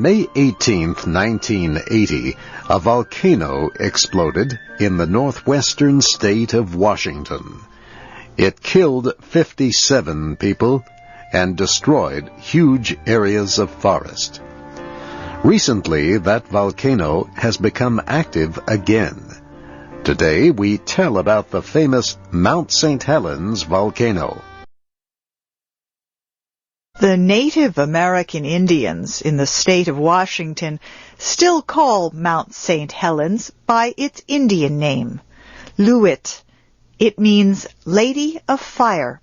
May 18th, 1980, a volcano exploded in the northwestern state of Washington. It killed 57 people and destroyed huge areas of forest. Recently, that volcano has become active again. Today, we tell about the famous Mount St. Helens volcano. The Native American Indians in the state of Washington still call Mount St. Helens by its Indian name, Luit. It means Lady of Fire.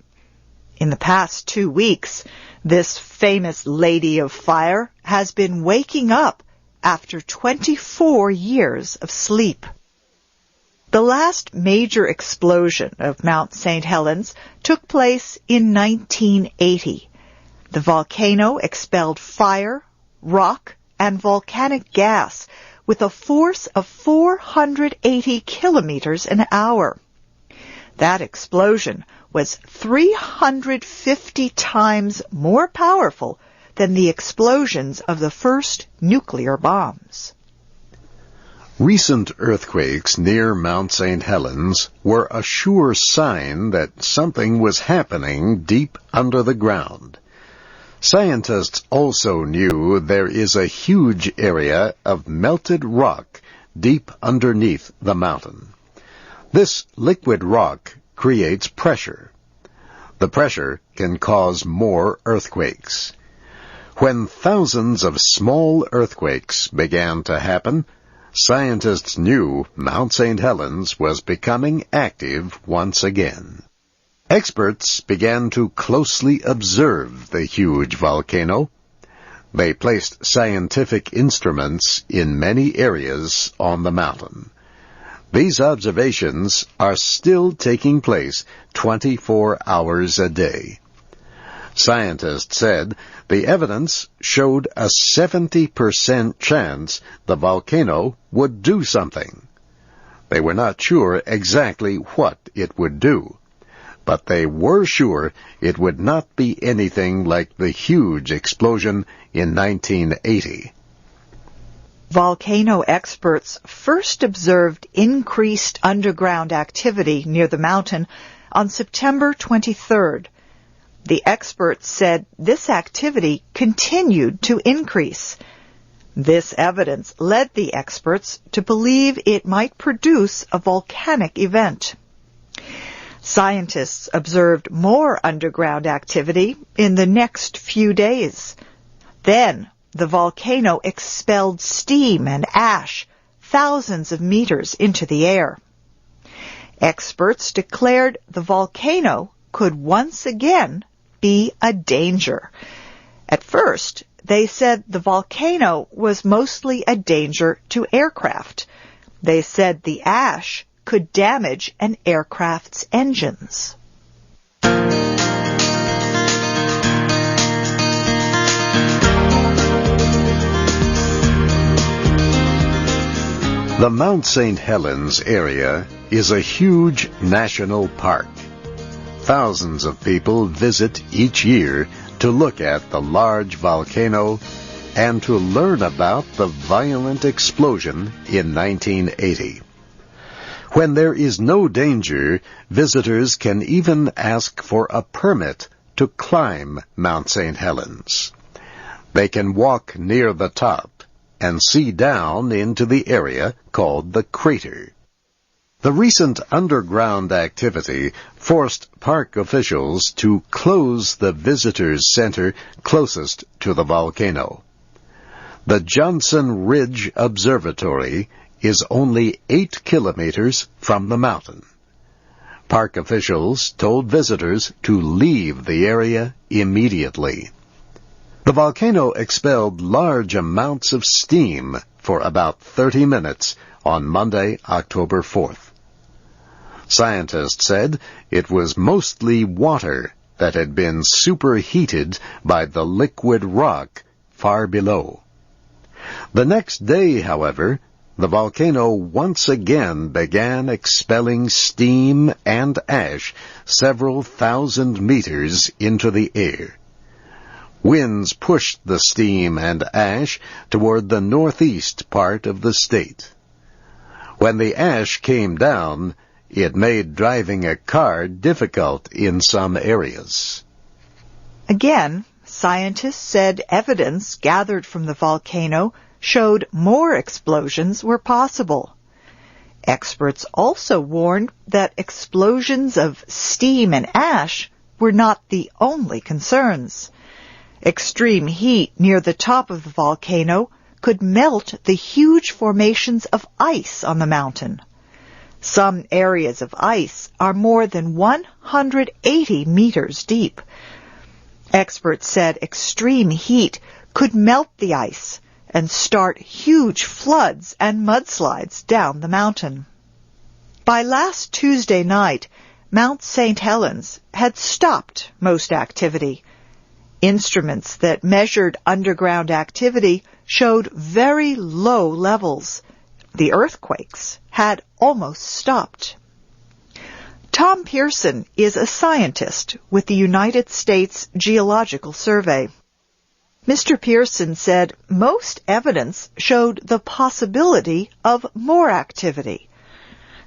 In the past 2 weeks, this famous Lady of Fire has been waking up after 24 years of sleep. The last major explosion of Mount St. Helens took place in 1980. The volcano expelled fire, rock, and volcanic gas with a force of 480 kilometers an hour. That explosion was 350 times more powerful than the explosions of the first nuclear bombs. Recent earthquakes near Mount St. Helens were a sure sign that something was happening deep under the ground. Scientists also knew there is a huge area of melted rock deep underneath the mountain. This liquid rock creates pressure. The pressure can cause more earthquakes. When thousands of small earthquakes began to happen, scientists knew Mount St. Helens was becoming active once again. Experts began to closely observe the huge volcano. They placed scientific instruments in many areas on the mountain. These observations are still taking place 24 hours a day. Scientists said the evidence showed a 70% chance the volcano would do something. They were not sure exactly what it would do, but they were sure it would not be anything like the huge explosion in 1980. Volcano experts first observed increased underground activity near the mountain on September 23rd. The experts said this activity continued to increase. This evidence led the experts to believe it might produce a volcanic event. Scientists observed more underground activity in the next few days. Then, the volcano expelled steam and ash thousands of meters into the air. Experts declared the volcano could once again be a danger. At first, they said the volcano was mostly a danger to aircraft. They said the ash could damage an aircraft's engines. The Mount St. Helens area is a huge national park. Thousands of people visit each year to look at the large volcano and to learn about the violent explosion in 1980. When there is no danger, visitors can even ask for a permit to climb Mount St. Helens. They can walk near the top and see down into the area called the crater. The recent underground activity forced park officials to close the visitors center closest to the volcano. The Johnson Ridge Observatory is only 8 kilometers from the mountain. Park officials told visitors to leave the area immediately. The volcano expelled large amounts of steam for about 30 minutes on Monday, October 4th. Scientists said it was mostly water that had been superheated by the liquid rock far below. The next day, however, the volcano once again began expelling steam and ash several thousand meters into the air. Winds pushed the steam and ash toward the northeast part of the state. When the ash came down, it made driving a car difficult in some areas. Again, scientists said evidence gathered from the volcano showed more explosions were possible. Experts also warned that explosions of steam and ash were not the only concerns. Extreme heat near the top of the volcano could melt the huge formations of ice on the mountain. Some areas of ice are more than 180 meters deep. Experts said extreme heat could melt the ice and start huge floods and mudslides down the mountain. By last Tuesday night, Mount St. Helens had stopped most activity. Instruments that measured underground activity showed very low levels. The earthquakes had almost stopped. Tom Pearson is a scientist with the United States Geological Survey. Mr. Pearson said most evidence showed the possibility of more activity.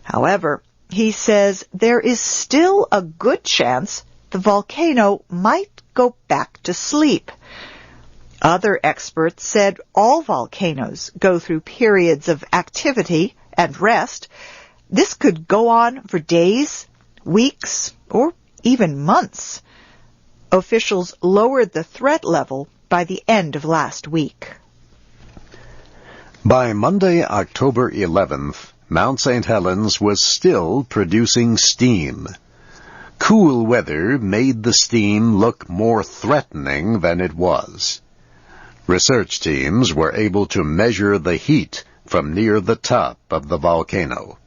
However, he says there is still a good chance the volcano might go back to sleep. Other experts said all volcanoes go through periods of activity and rest. This could go on for days, weeks, or even months. Officials lowered the threat level by the end of last week. By Monday, October 11th, Mount St. Helens was still producing steam. Cool weather made the steam look more threatening than it was. Research teams were able to measure the heat from near the top of the volcano.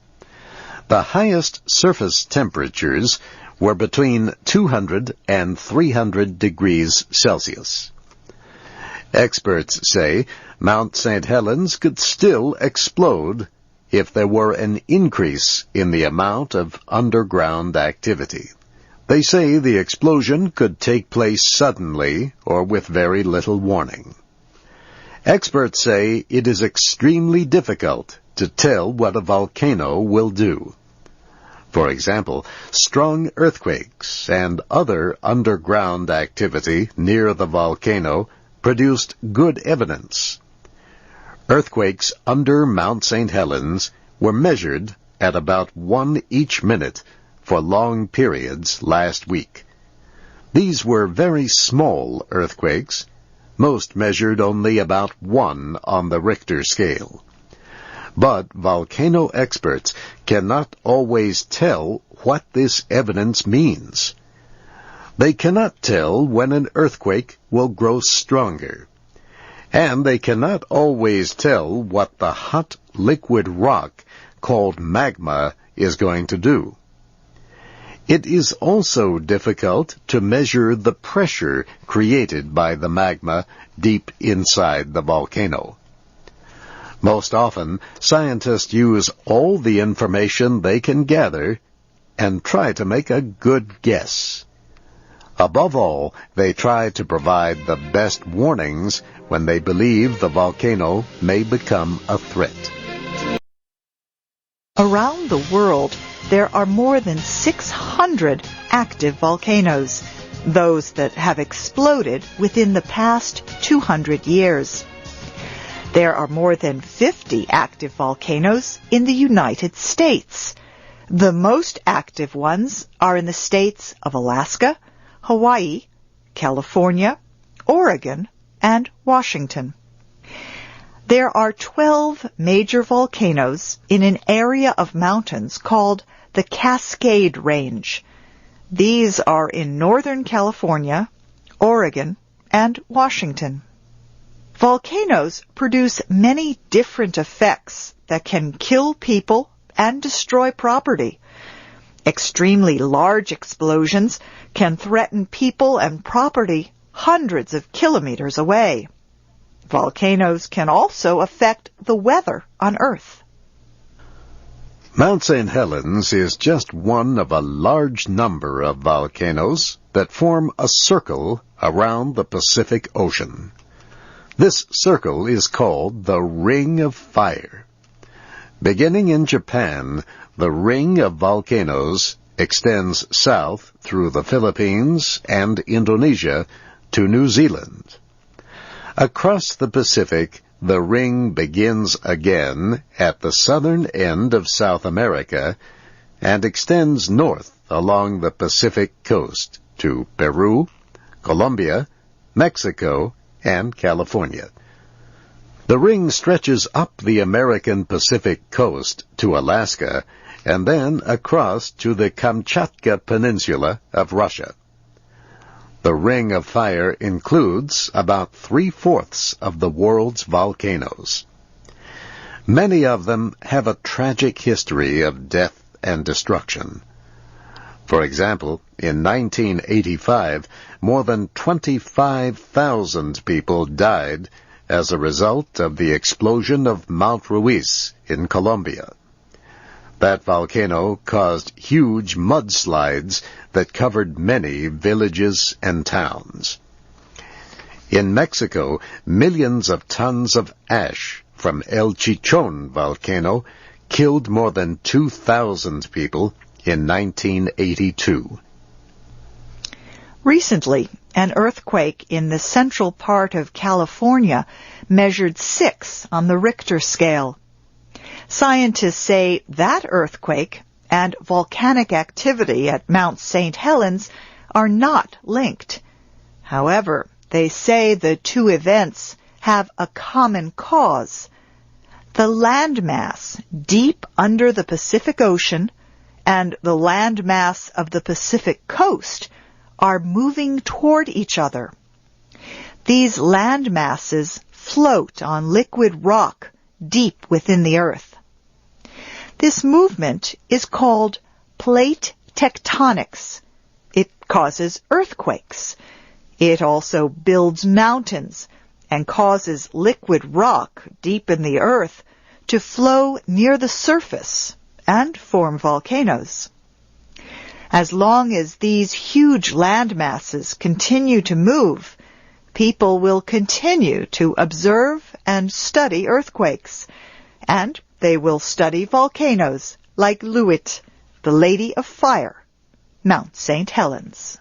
The highest surface temperatures were between 200 and 300 degrees Celsius. Experts say Mount St. Helens could still explode if there were an increase in the amount of underground activity. They say the explosion could take place suddenly or with very little warning. Experts say it is extremely difficult to tell what a volcano will do. For example, strong earthquakes and other underground activity near the volcano produced good evidence. Earthquakes under Mount St. Helens were measured at about 1 each minute for long periods last week. These were very small earthquakes, most measured only about 1 on the Richter scale. But volcano experts cannot always tell what this evidence means. They cannot tell when an earthquake will grow stronger, and they cannot always tell what the hot liquid rock called magma is going to do. It is also difficult to measure the pressure created by the magma deep inside the volcano. Most often, scientists use all the information they can gather and try to make a good guess. Above all, they try to provide the best warnings when they believe the volcano may become a threat. Around the world, there are more than 600 active volcanoes, those that have exploded within the past 200 years. There are more than 50 active volcanoes in the United States. The most active ones are in the states of Alaska, Hawaii, California, Oregon, and Washington. There are 12 major volcanoes in an area of mountains called the Cascade Range. These are in Northern California, Oregon, and Washington. Volcanoes produce many different effects that can kill people and destroy property. Extremely large explosions can threaten people and property hundreds of kilometers away. Volcanoes can also affect the weather on Earth. Mount St. Helens is just one of a large number of volcanoes that form a circle around the Pacific Ocean. This circle is called the Ring of Fire. Beginning in Japan, the Ring of Volcanoes extends south through the Philippines and Indonesia to New Zealand. Across the Pacific, the ring begins again at the southern end of South America and extends north along the Pacific coast to Peru, Colombia, Mexico, and California. The ring stretches up the American Pacific coast to Alaska and then across to the Kamchatka Peninsula of Russia. The Ring of Fire includes about 3/4 of the world's volcanoes. Many of them have a tragic history of death and destruction. For example, in 1985, more than 25,000 people died as a result of the explosion of Mount Ruiz in Colombia. That volcano caused huge mudslides that covered many villages and towns. In Mexico, millions of tons of ash from El Chichon volcano killed more than 2,000 people in 1982. Recently, an earthquake in the central part of California measured 6 on the Richter scale. Scientists say that earthquake and volcanic activity at Mount St. Helens are not linked. However, they say the two events have a common cause. The landmass deep under the Pacific Ocean and the landmass of the Pacific coast are moving toward each other. These landmasses float on liquid rock deep within the earth. This movement is called plate tectonics. It causes earthquakes. It also builds mountains and causes liquid rock deep in the earth to flow near the surface and form volcanoes. As long as these huge landmasses continue to move, people will continue to observe and study earthquakes, and they will study volcanoes like Luit, the Lady of Fire, Mount St. Helens.